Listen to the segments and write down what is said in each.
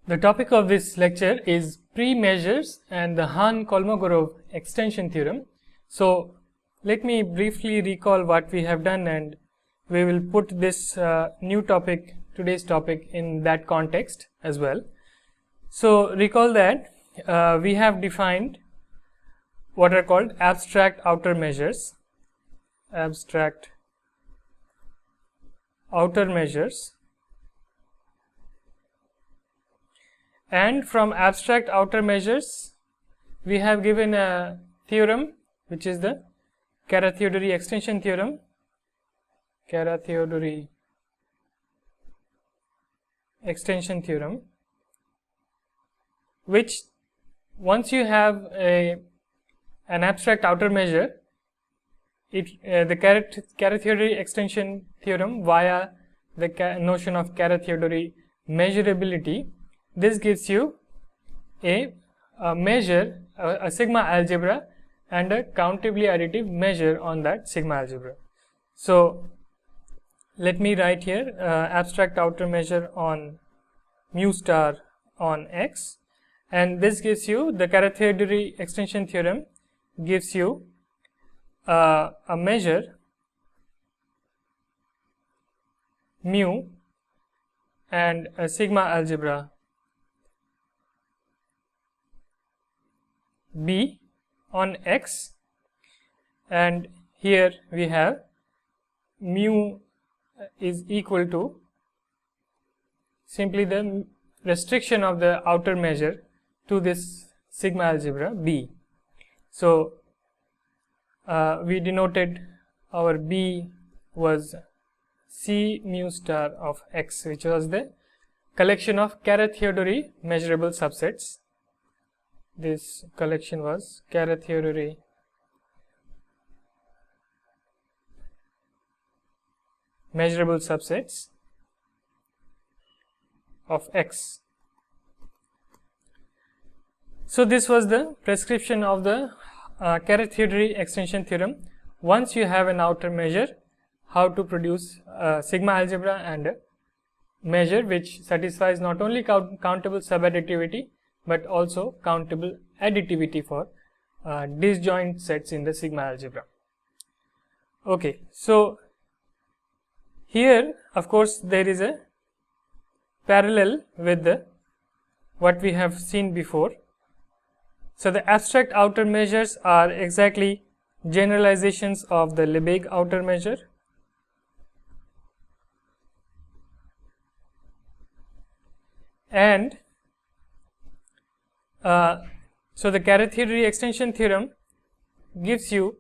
The topic of this lecture is pre-measures and the Hahn-Kolmogorov extension theorem. So, let me briefly recall what we have done, and we will put this new topic, today's topic, in that context as well. So, recall that we have defined what are called abstract outer measures, and from abstract outer measures we have given a theorem which is the Carathéodory extension theorem, which once you have an abstract outer measure, the Carathéodory extension theorem via the notion of Carathéodory measurability, this gives you a measure, a sigma algebra and a countably additive measure on that sigma algebra. So, let me write here abstract outer measure on mu star on X, and this gives you the Carathéodory extension theorem gives you a measure mu and a sigma algebra B on X, and here we have mu is equal to simply the restriction of the outer measure to this sigma algebra B. So, we denoted our B was C mu star of X, which was the collection of Carathéodory measurable subsets. This collection was Carathéodory measurable subsets of X. So, this was the prescription of the Carathéodory extension theorem. Once you have an outer measure, how to produce a sigma algebra and a measure which satisfies not only countable subadditivity but also countable additivity for disjoint sets in the sigma algebra. Okay, so here of course there is a parallel with the what we have seen before. So, the abstract outer measures are exactly generalizations of the Lebesgue outer measure, and so the Carathéodory extension theorem gives you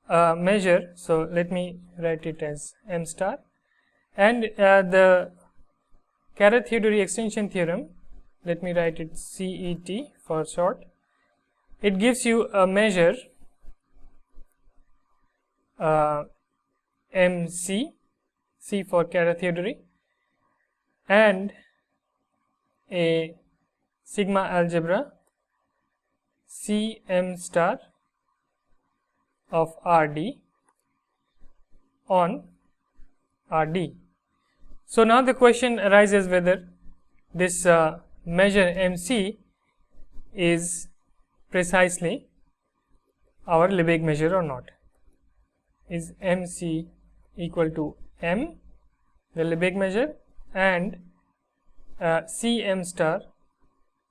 a measure. So, let me write it as M star, and the Carathéodory extension theorem, let me write it CET for short. It gives you a measure MC, C for Carathéodory, and a sigma algebra CM star of RD on RD. So, now the question arises whether this measure MC is precisely our Lebesgue measure or not. Is MC equal to M, the Lebesgue measure, and CM star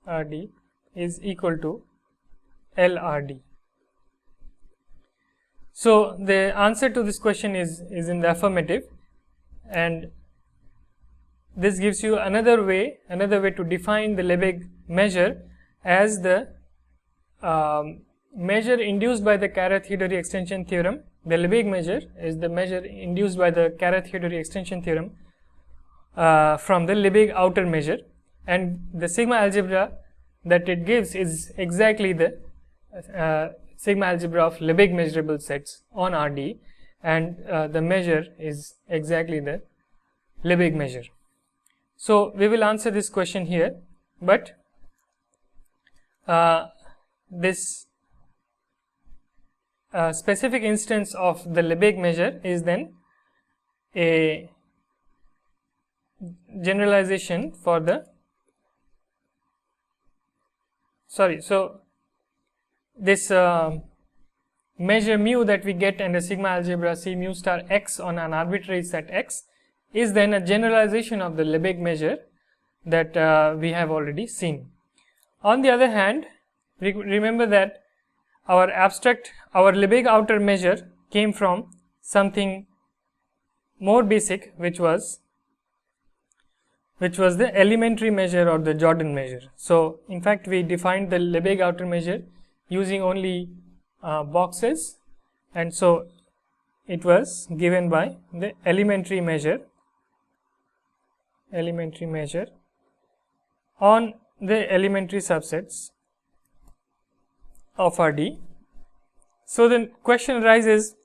RD is equal to LRD. So, the answer to this question is in the affirmative, and this gives you another way to define the Lebesgue measure as the measure induced by the Carathéodory extension theorem. The Lebesgue measure is the measure induced by the Carathéodory extension theorem from the Lebesgue outer measure, and the sigma algebra that it gives is exactly the sigma algebra of Lebesgue measurable sets on RD, and the measure is exactly the Lebesgue measure. So, we will answer this question here, but this specific instance of the Lebesgue measure is then a generalization for the so this measure mu that we get in the sigma algebra C mu star x on an arbitrary set x is then a generalization of the Lebesgue measure that we have already seen. On the other hand, remember that our Lebesgue outer measure came from something more basic, which was the elementary measure or the Jordan measure. So in fact, we defined the Lebesgue outer measure using only boxes, and so it was given by the elementary measure on the elementary subsets of Rd. So the question arises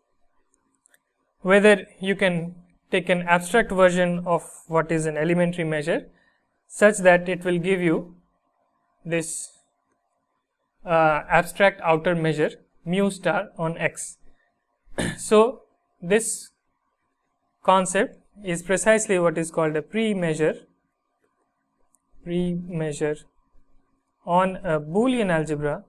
whether you can take an abstract version of what is an elementary measure such that it will give you this abstract outer measure mu star on x. So this concept is precisely what is called a pre-measure on a Boolean algebra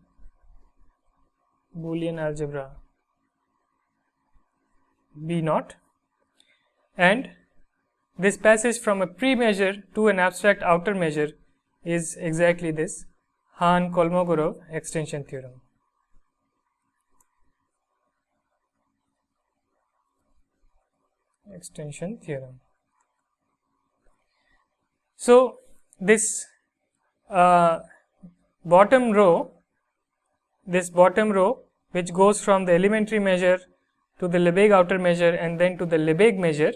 B naught, and this passage from a pre-measure to an abstract outer measure is exactly this Hahn-Kolmogorov extension theorem. So this bottom row which goes from the elementary measure to the Lebesgue outer measure and then to the Lebesgue measure,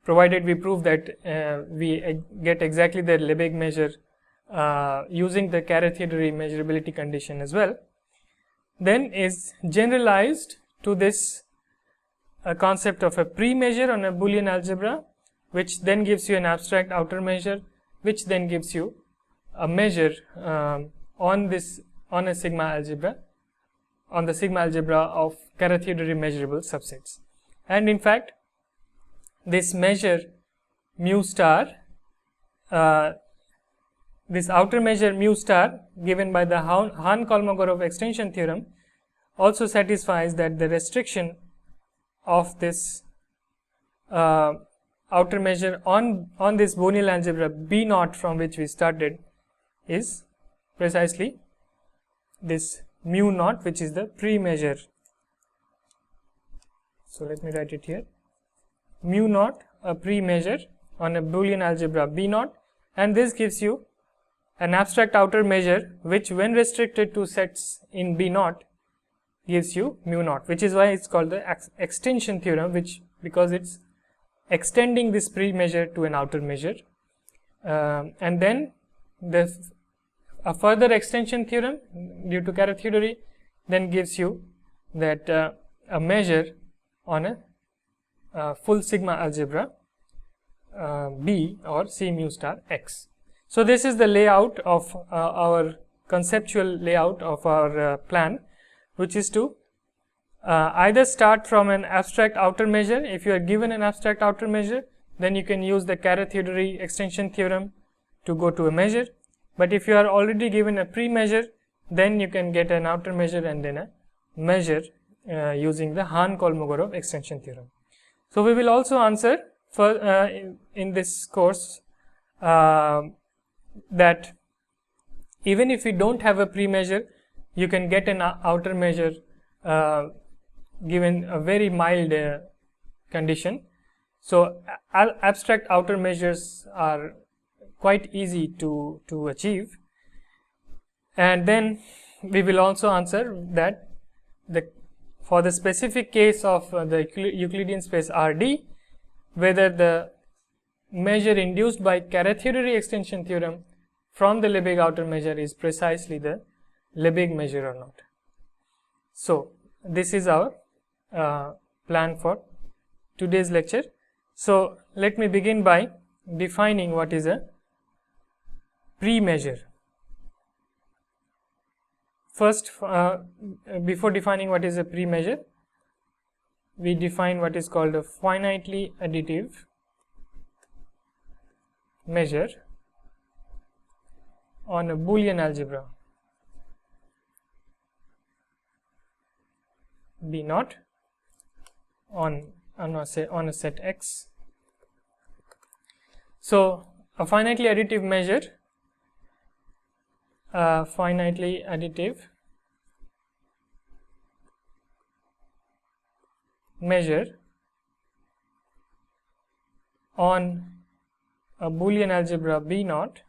provided we prove that we get exactly the Lebesgue measure using the Carathéodory measurability condition as well, then is generalized to this concept of a pre-measure on a Boolean algebra, which then gives you an abstract outer measure, which then gives you a measure on the sigma algebra of Carathéodory measurable subsets. And in fact, this measure mu star, this outer measure mu star given by the Hahn-Kolmogorov extension theorem also satisfies that the restriction of this outer measure on this Boniel algebra B naught from which we started is precisely this mu naught, which is the pre-measure. So let me write it here, mu naught, a pre-measure on a Boolean algebra B naught, and this gives you an abstract outer measure which, when restricted to sets in B naught, gives you mu naught, which is why it's called the extension theorem, because it's extending this pre-measure to an outer measure. And then a further extension theorem due to Carathéodory then gives you that a measure on a full sigma algebra B or C mu star x. So this is the layout of our conceptual layout of our plan, which is to either start from an abstract outer measure. If you are given an abstract outer measure, then you can use the Carathéodory extension theorem to go to a measure. But if you are already given a pre-measure, then you can get an outer measure and then a measure using the Hahn-Kolmogorov extension theorem. So we will also answer in this course that even if you don't have a pre-measure, you can get an outer measure given a very mild condition. So abstract outer measures are quite easy to achieve, and then we will also answer that for the specific case of the Euclidean space Rd, whether the measure induced by Carathéodory extension theorem from the Lebesgue outer measure is precisely the Lebesgue measure or not. So this is our plan for today's lecture. So let me begin by defining what is a pre-measure. First, before defining what is a pre-measure, we define what is called a finitely additive measure on a Boolean algebra. B naught on a set X. So a finitely additive measure, on a Boolean algebra B naught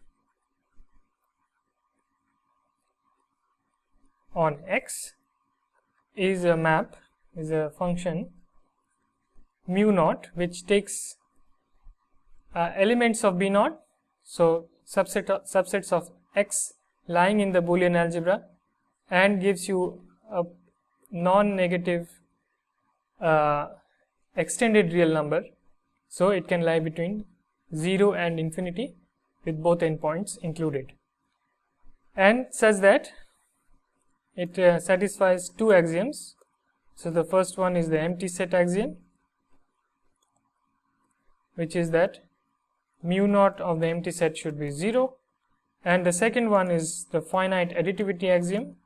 on X is a function mu naught which takes elements of B naught, so subsets of X lying in the Boolean algebra, and gives you a non-negative extended real number, so it can lie between 0 and infinity with both endpoints included, and such that it satisfies two axioms. So the first one is the empty set axiom, which is that mu naught of the empty set should be 0, and the second one is the finite additivity axiom,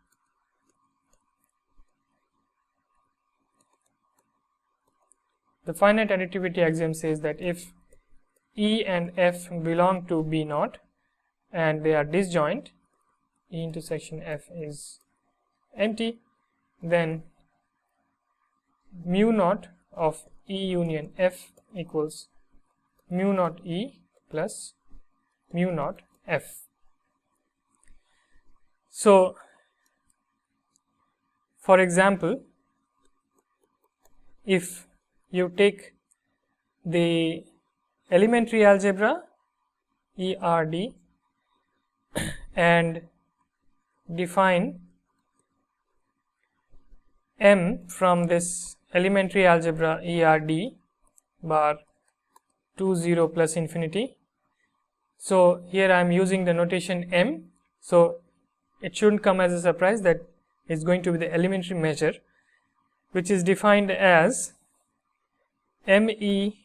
the finite additivity axiom says that if E and F belong to B naught and they are disjoint, E intersection F is empty, then mu naught of E union F equals mu naught E plus mu naught F. So for example, if you take the elementary algebra ERD and define M from this elementary algebra ERD bar 2 0 plus infinity. So here I am using the notation M, so it shouldn't come as a surprise that it's going to be the elementary measure, which is defined as ME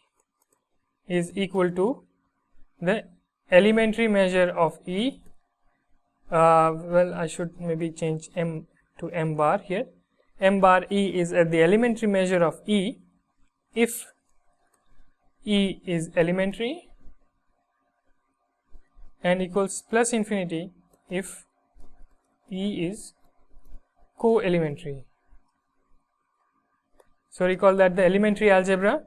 is equal to the elementary measure of E. Well, I should maybe change M to M bar here. M bar E is the elementary measure of E if E is elementary, and equals plus infinity if E is co-elementary. So recall that the elementary algebra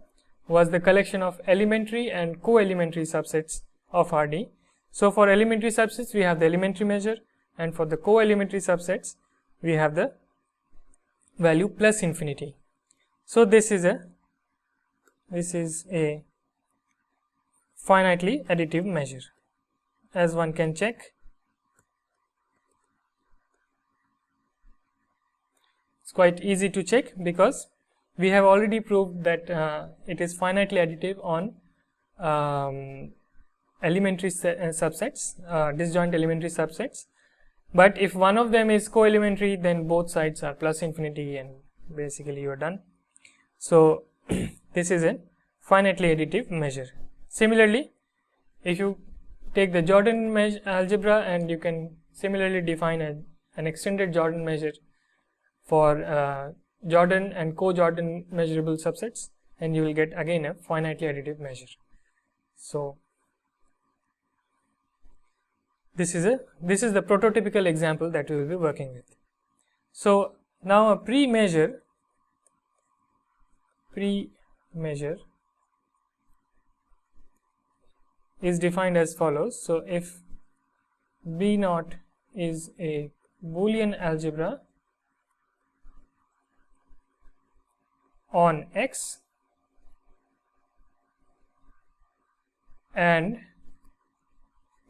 was the collection of elementary and co-elementary subsets of RD. So for elementary subsets we have the elementary measure, and for the co-elementary subsets we have the value plus infinity. So this is a finitely additive measure, as one can check. It's quite easy to check because we have already proved that it is finitely additive on elementary subsets, disjoint elementary subsets. But if one of them is co-elementary, then both sides are plus infinity and basically you are done. So this is a finitely additive measure. Similarly, if you take the Jordan algebra, and you can similarly define an extended Jordan measure for Jordan and co-Jordan measurable subsets, and you will get again a finitely additive measure. So this is the prototypical example that we will be working with. So now a pre-measure is defined as follows. So if B naught is a Boolean algebra on X and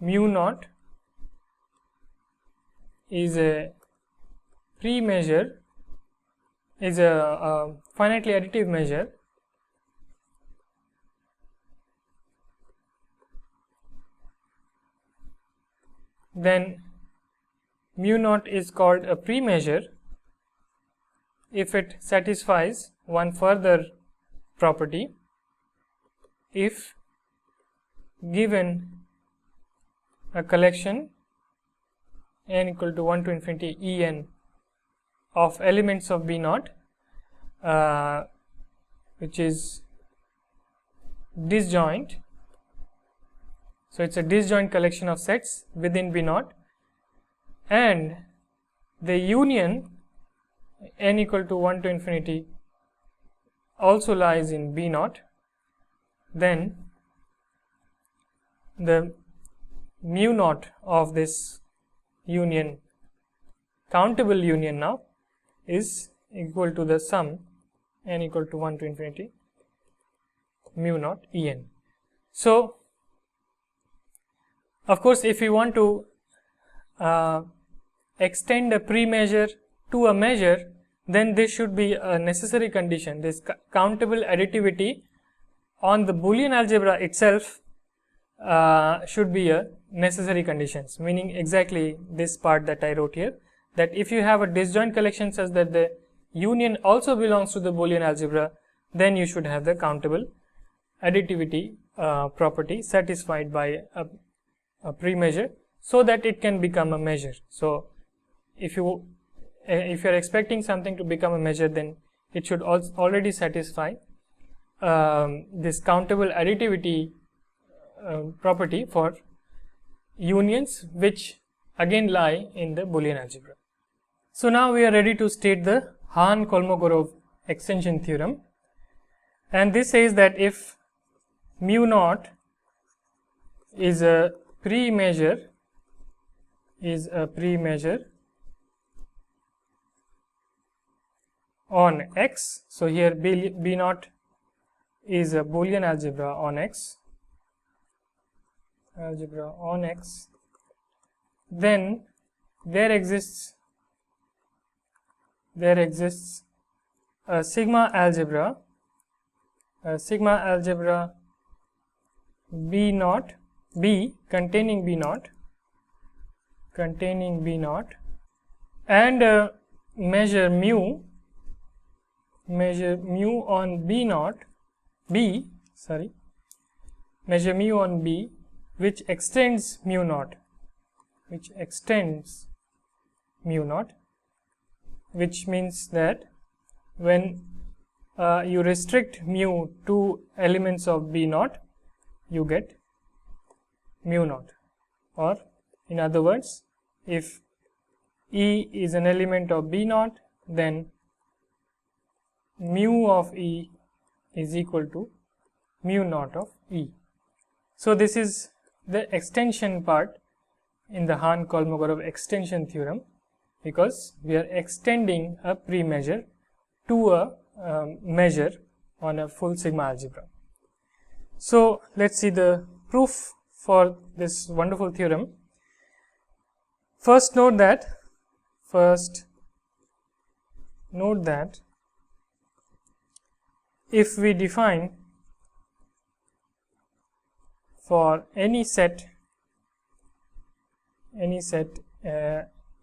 mu naught is a pre-measure, is a finitely additive measure, then mu naught is called a pre-measure if it satisfies one further property. If given a collection n equal to 1 to infinity En of elements of B naught which is disjoint. So it's a disjoint collection of sets within B naught, and the union n equal to 1 to infinity also lies in B naught, then the mu naught of this union, countable union now, is equal to the sum n equal to 1 to infinity mu naught En. So of course, if we want to extend a pre-measure to a measure, then this should be a necessary condition. This countable additivity on the Boolean algebra itself should be a necessary conditions, meaning exactly this part that I wrote here, that if you have a disjoint collection such that the union also belongs to the Boolean algebra, then you should have the countable additivity property satisfied by a pre-measure, so that it can become a measure. So if you are expecting something to become a measure, then it should already satisfy this countable additivity property for unions which again lie in the Boolean algebra. So now we are ready to state the Hahn-Kolmogorov extension theorem, and this says that if mu naught is a pre-measure on X, so here B naught is a Boolean algebra on X, then there exists a sigma algebra B naught, B containing B naught, and measure mu on B naught, measure mu on B, which extends mu naught, which means that when you restrict mu to elements of B naught, you get mu naught, or in other words, if E is an element of B naught, then mu of E is equal to mu naught of E. So this is the extension part in the Hahn-Kolmogorov extension theorem, because we are extending a pre-measure to a measure on a full sigma algebra. So let's see the proof for this wonderful theorem. First note that if we define for any set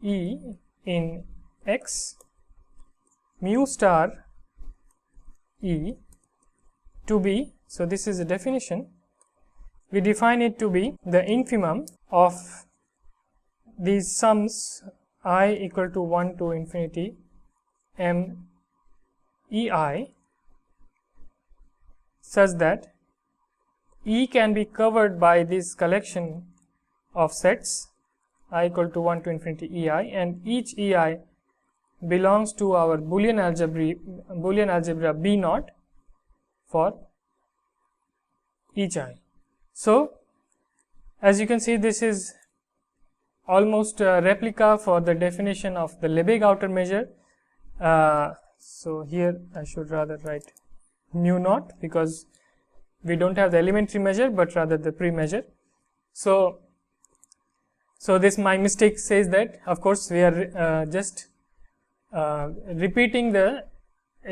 E in X, mu star E to be, so this is a definition, we define it to be the infimum of these sums I equal to 1 to infinity m ei, such that E can be covered by this collection of sets I equal to 1 to infinity ei, and each ei belongs to our Boolean algebra B naught for each I. So as you can see, this is almost a replica for the definition of the Lebesgue outer measure. So here I should rather write mu naught, because we don't have the elementary measure but rather the pre-measure. So this my mistake says that, of course, we are just repeating the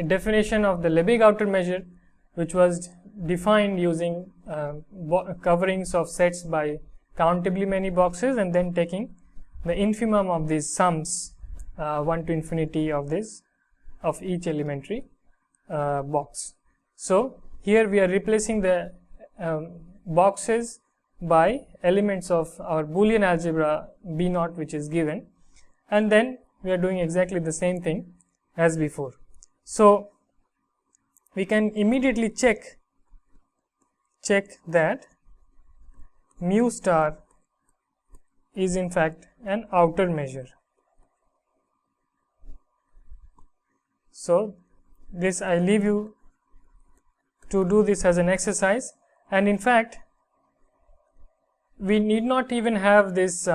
definition of the Lebesgue outer measure, which was defined using coverings of sets by countably many boxes, and then taking the infimum of these sums 1 to infinity of each elementary box. So here we are replacing the boxes by elements of our Boolean algebra B naught, which is given, and then we are doing exactly the same thing as before. So we can immediately check that mu star is in fact an outer measure. So this I leave you to do this as an exercise, and in fact we need not even have this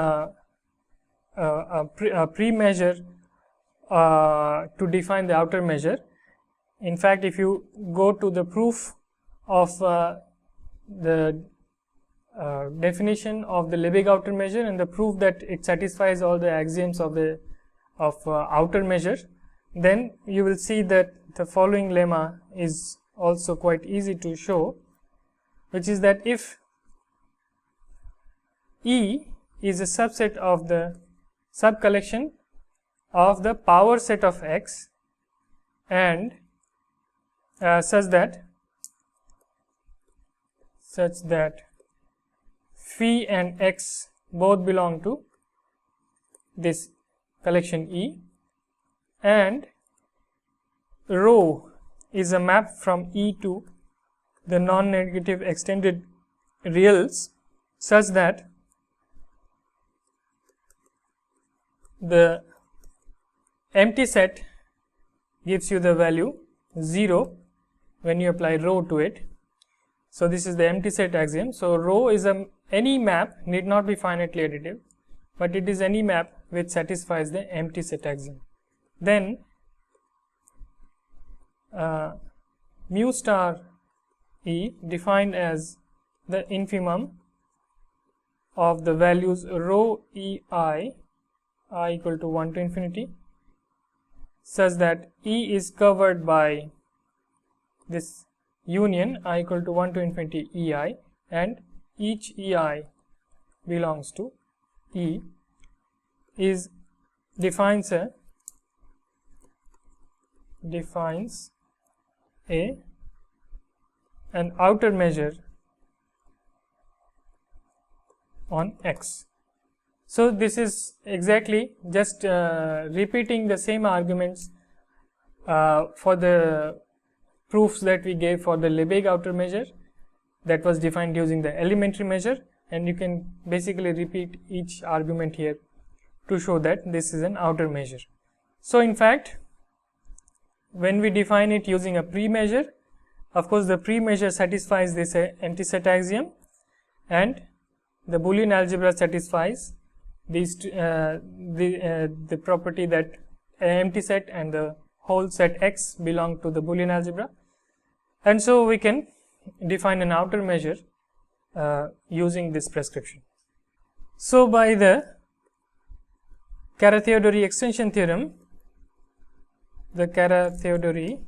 pre-measure to define the outer measure. In fact, if you go to the proof of the definition of the Lebesgue outer measure and the proof that it satisfies all the axioms of the outer measure, then you will see that the following lemma is also quite easy to show, which is that if E is a subset of the subcollection of the power set of X, and such that phi and X both belong to this collection E, and rho is a map from E to the non-negative extended reals, such that the empty set gives you the value 0 when you apply rho to it. So this is the empty set axiom. So rho is any map, need not be finitely additive, but it is any map which satisfies the empty set axiom. Then mu star E defined as the infimum of the values rho E I equal to 1 to infinity, such that E is covered by this union I equal to 1 to infinity EI, and each EI belongs to E, is defines an outer measure on X. So this is exactly just repeating the same arguments for the proofs that we gave for the Lebesgue outer measure that was defined using the elementary measure, and you can basically repeat each argument here to show that this is an outer measure. So in fact, when we define it using a pre-measure, of course the pre-measure satisfies this empty set axiom, and the Boolean algebra satisfies these the property that an empty set and the whole set X belong to the Boolean algebra, and so we can define an outer measure using this prescription. So by the Carathéodory extension theorem, the Carathéodory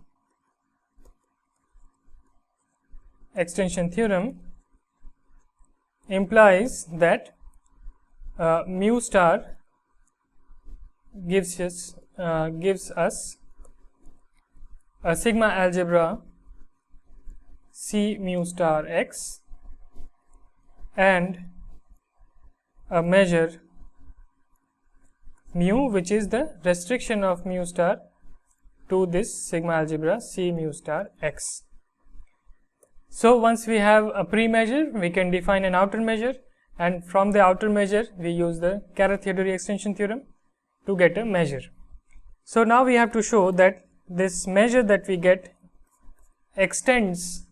extension theorem implies that mu star gives us a sigma algebra C mu star X and a measure mu, which is the restriction of mu star to this sigma algebra C mu star X. So once we have a pre-measure, we can define an outer measure, and from the outer measure we use the Carathéodory extension theorem to get a measure. So now we have to show that this measure that we get extends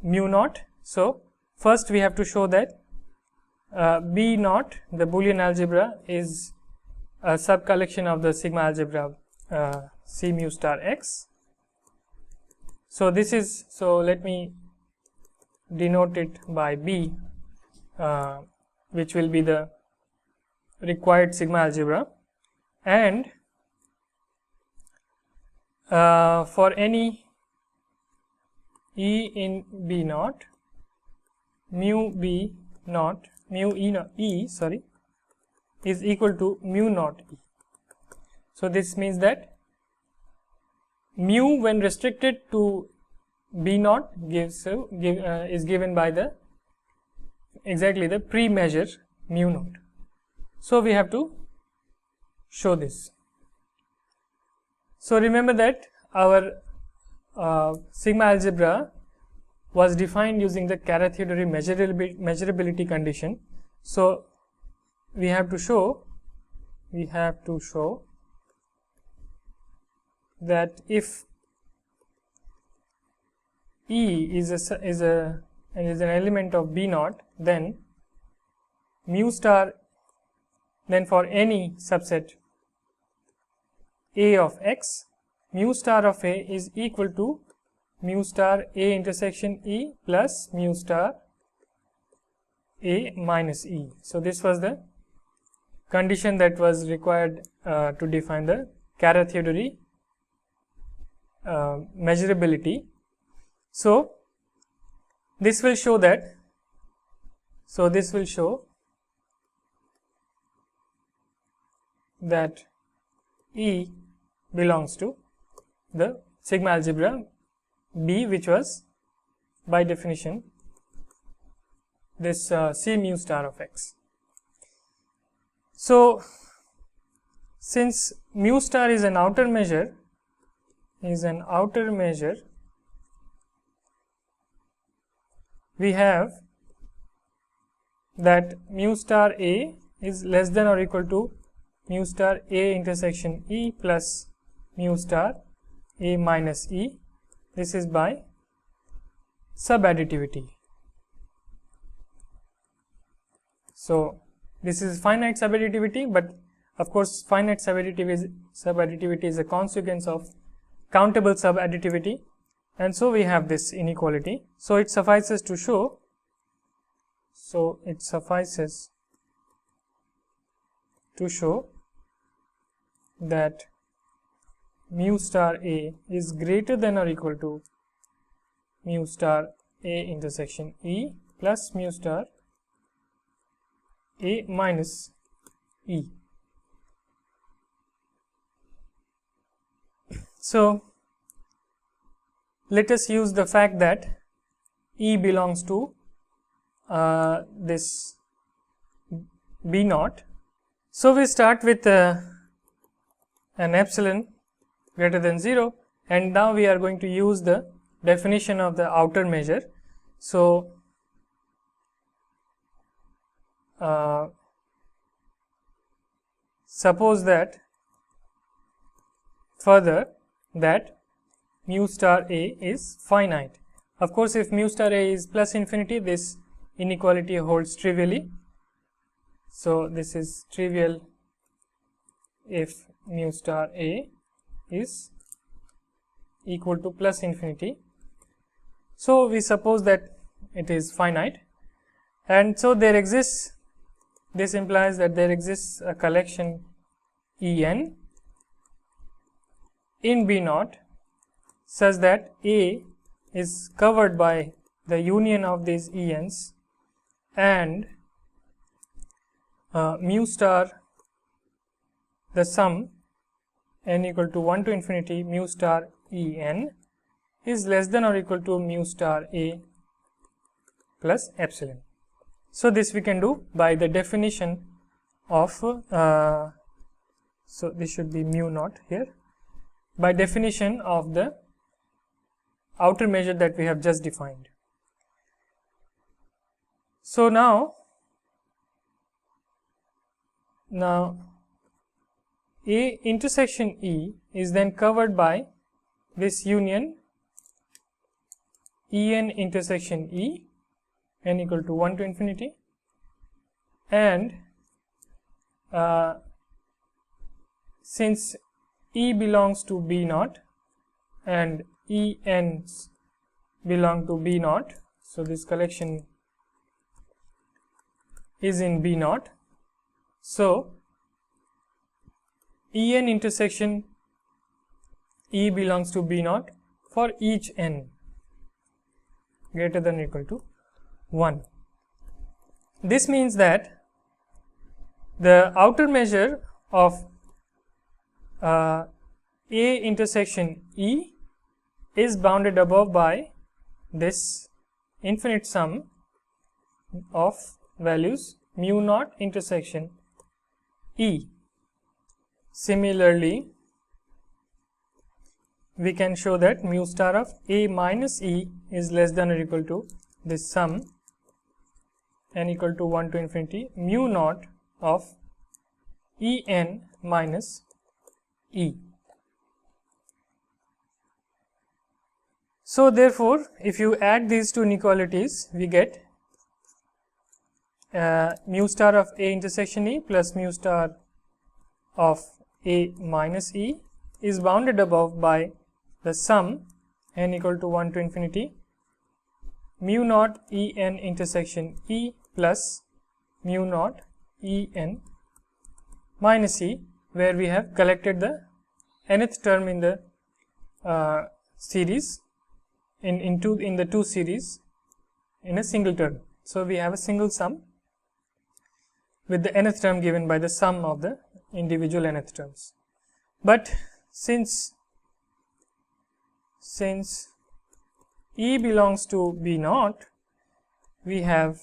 mu naught. So first we have to show that B naught, the Boolean algebra, is a subcollection of the sigma algebra C mu star X. So this is, so let me denote it by B, which will be the required sigma algebra, and for any E in B naught, mu B naught, mu E sorry, is equal to mu naught E. So this means that mu when restricted to B naught is given by the exactly the pre-measure mu naught. So we have to show this. So remember that our sigma algebra was defined using the Carat-Theodori measurability condition. So we have to show that if E is an element of B naught, then mu star, then for any subset A of X, mu star of A is equal to mu star A intersection E plus mu star A minus E. So this was the condition that was required to define the Carat-Theodori measurability. So this will show that E belongs to the sigma algebra B, which was by definition this C mu star of X. So since mu star is an outer measure, we have that mu star A is less than or equal to mu star A intersection E plus mu star A minus E. This is by subadditivity. So this is finite subadditivity, but of course finite subadditivity is a consequence of countable subadditivity, and so we have this inequality. So it suffices to show that mu star A is greater than or equal to mu star A intersection E plus mu star A minus E. So let us use the fact that E belongs to this B naught. So we start with an epsilon greater than 0, and now we are going to use the definition of the outer measure. So suppose that further that mu star A is finite. Of course, if mu star A is plus infinity, this inequality holds trivially. So this is trivial if mu star A is equal to plus infinity. So we suppose that it is finite, and so there exists, this implies that there exists a collection En in B naught such that A is covered by the union of these Ens, and mu star, the sum n equal to 1 to infinity mu star En is less than or equal to mu star A plus epsilon. So this we can do by the definition of so this should be mu naught here, by definition of the outer measure that we have just defined. So now A intersection E is then covered by this union En intersection E, n equal to 1 to infinity, and since E belongs to B naught and Ens belong to B naught, so this collection is in B naught. So En intersection E belongs to B naught for each n greater than or equal to 1. This means that the outer measure of A intersection E is bounded above by this infinite sum of values mu naught intersection E. Similarly, we can show that mu star of A minus E is less than or equal to this sum n equal to 1 to infinity mu naught of En minus E. So therefore, if you add these two inequalities, we get mu star of A intersection E plus mu star of A minus E is bounded above by the sum n equal to 1 to infinity mu naught En intersection E plus mu naught En minus E, where we have collected the nth term in the series in the two series in a single term. So we have a single sum with the nth term given by the sum of the individual nth terms. But since E belongs to B naught, we have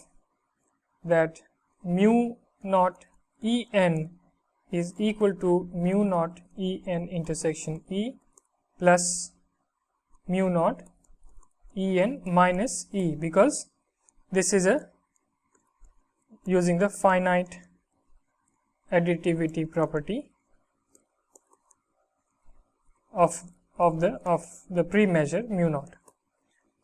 that mu naught En is equal to mu naught En intersection E plus mu naught En minus E, because this is a using the finite additivity property of the pre-measure mu naught.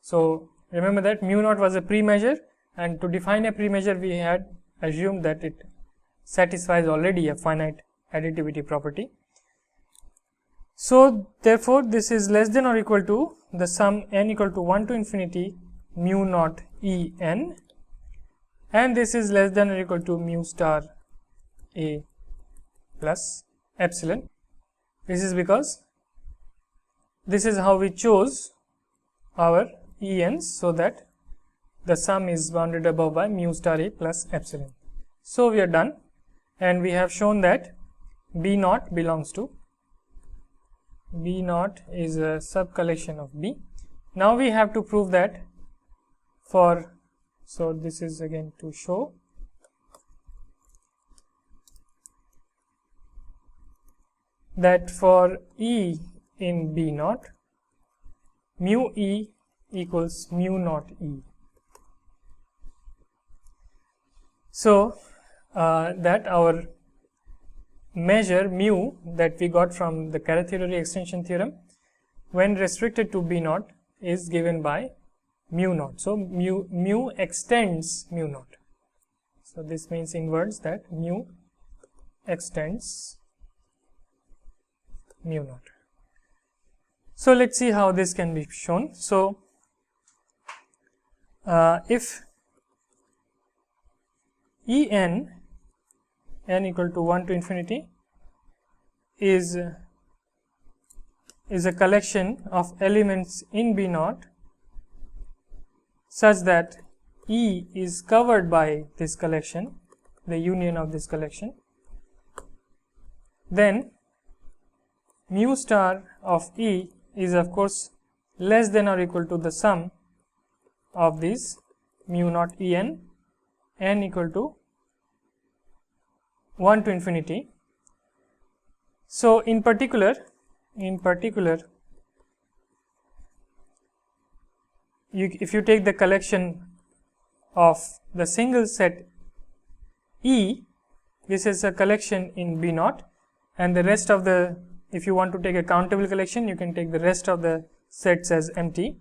So remember that mu naught was a pre-measure, and to define a pre-measure we had assumed that it satisfies already a finite additivity property. So therefore this is less than or equal to the sum n equal to 1 to infinity mu naught En, and this is less than or equal to mu star A plus epsilon. This is because this is how we chose our Ens, so that the sum is bounded above by mu star A plus epsilon. So we are done, and we have shown that B naught belongs to B naught is a sub collection of B. Now we have to prove that for, so this is again to show that for E in B naught, mu E equals mu naught E. So that our measure mu that we got from the Carathéodory extension theorem, when restricted to B naught, is given by mu naught. So mu extends mu naught. So this means in words that mu extends mu naught. So let's see how this can be shown. So if En n equal to 1 to infinity is a collection of elements in B naught such that E is covered by this collection, the union of this collection, then mu star of E is of course less than or equal to the sum of these mu naught En n equal to 1 to infinity. So in particular if you take the collection of the single set E, this is a collection in B naught, and the rest of the, if you want to take a countable collection, you can take the rest of the sets as empty.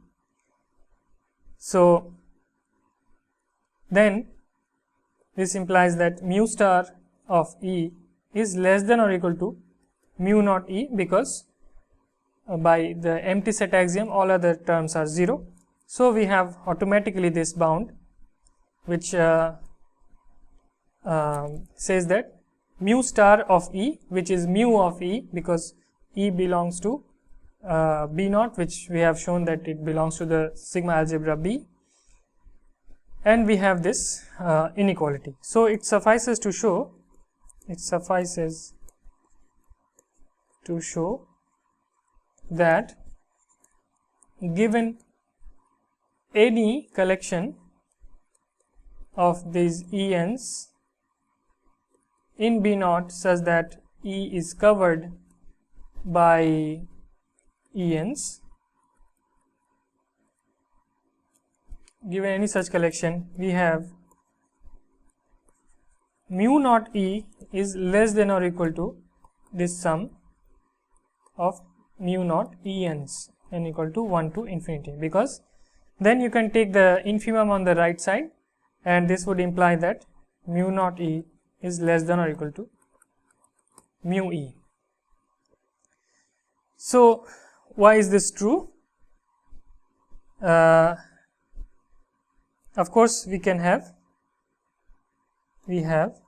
So then this implies that mu star of E is less than or equal to mu naught E, because by the empty set axiom all other terms are 0. So we have automatically this bound which says that mu star of E, which is mu of E, because E belongs to B naught, which we have shown that it belongs to the sigma algebra B, and we have this inequality. So it suffices to show that given any collection of these Ens in B naught such that E is covered by ENs. Given any such collection, we have mu naught E is less than or equal to this sum of mu naught ENs n equal to 1 to infinity, because then you can take the infimum on the right side and this would imply that mu naught E is less than or equal to mu E. So why is this true? Of course we have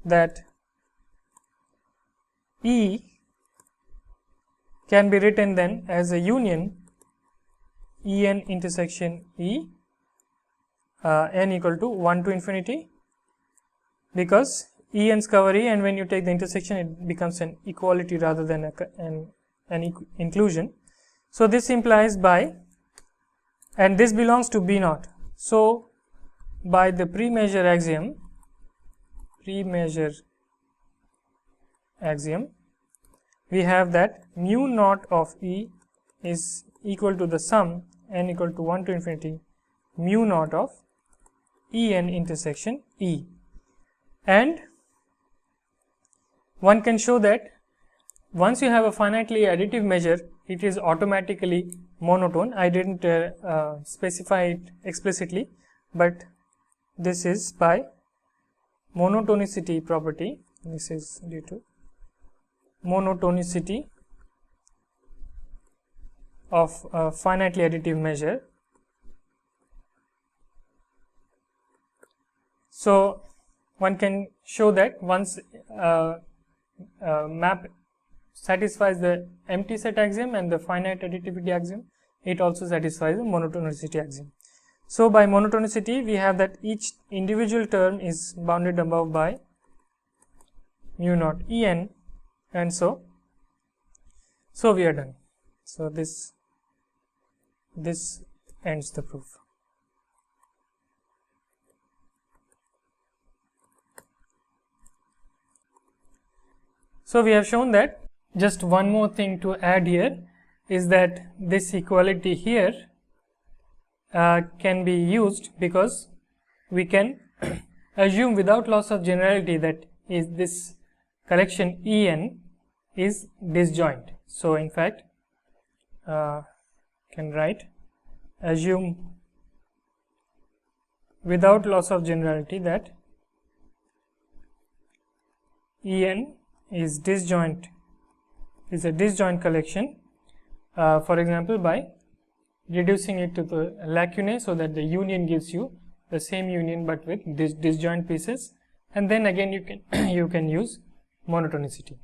that E can be written then as a union En intersection E n equal to 1 to infinity, because En's cover E, and when you take the intersection it becomes an equality rather than an inclusion. So this implies by, and this belongs to B naught. So by the pre-measure axiom, we have that mu naught of E is equal to the sum n equal to 1 to infinity mu naught of En intersection E, and one can show that once you have a finitely additive measure, it is automatically monotone. I didn't specify it explicitly, but this is by monotonicity property. This is due to monotonicity of a finitely additive measure. So one can show that once map satisfies the empty set axiom and the finite additivity axiom, it also satisfies the monotonicity axiom. So by monotonicity we have that each individual term is bounded above by mu naught En, and so we are done. So this ends the proof. So we have shown that. Just one more thing to add here is that this equality here can be used because we can assume without loss of generality that is this collection En is disjoint. So in fact can write assume without loss of generality that En is disjoint, is a disjoint collection, for example by reducing it to the lacunae so that the union gives you the same union but with disjoint pieces, and then again you can use monotonicity.